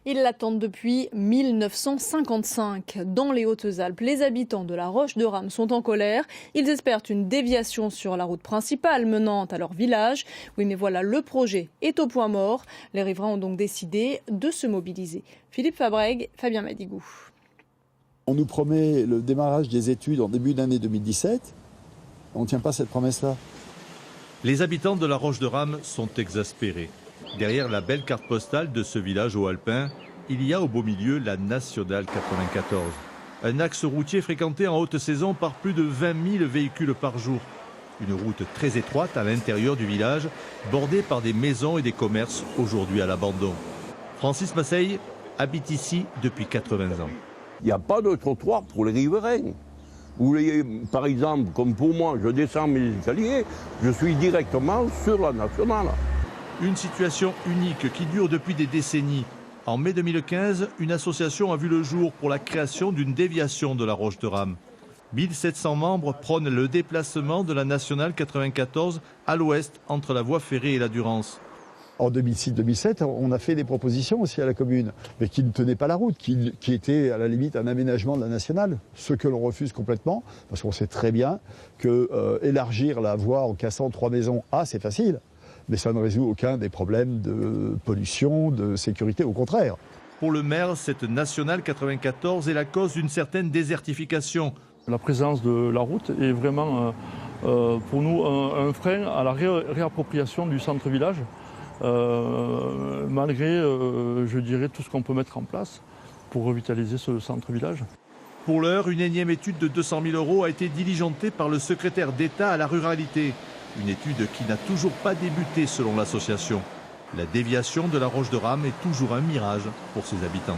Ils l'attendent depuis 1955. Dans les Hautes-Alpes, les habitants de la Roche-de-Rame sont en colère. Ils espèrent une déviation sur la route principale menant à leur village. Oui, mais voilà, le projet est au point mort. Les riverains ont donc décidé de se mobiliser. Philippe Fabrègue, Fabien Madigou. On nous promet le démarrage des études en début d'année 2017. On ne tient pas cette promesse-là. Les habitants de la Roche-de-Rame sont exaspérés. Derrière la belle carte postale de ce village haut alpin, il y a au beau milieu la Nationale 94. Un axe routier fréquenté en haute saison par plus de 20 000 véhicules par jour. Une route très étroite à l'intérieur du village, bordée par des maisons et des commerces aujourd'hui à l'abandon. Francis Masseille habite ici depuis 80 ans. Il n'y a pas de trottoir pour les riverains. Vous voyez, par exemple, comme pour moi, je descends mes escaliers, je suis directement sur la Nationale. Une situation unique qui dure depuis des décennies. En mai 2015, une association a vu le jour pour la création d'une déviation de la Roche-de-Rame. 1700 membres prônent le déplacement de la Nationale 94 à l'ouest entre la voie ferrée et la Durance. En 2006-2007, on a fait des propositions aussi à la commune, mais qui ne tenaient pas la route, qui étaient à la limite un aménagement de la Nationale, ce que l'on refuse complètement, parce qu'on sait très bien que élargir la voie en cassant 3 maisons, c'est facile, mais ça ne résout aucun des problèmes de pollution, de sécurité, au contraire. Pour le maire, cette Nationale 94 est la cause d'une certaine désertification. La présence de la route est vraiment pour nous un frein à la réappropriation du centre-village. Malgré, je dirais, tout ce qu'on peut mettre en place pour revitaliser ce centre-village. Pour l'heure, une énième étude de 200 000 € a été diligentée par le secrétaire d'État à la ruralité. Une étude qui n'a toujours pas débuté selon l'association. La déviation de la Roche-de-Rame est toujours un mirage pour ses habitants.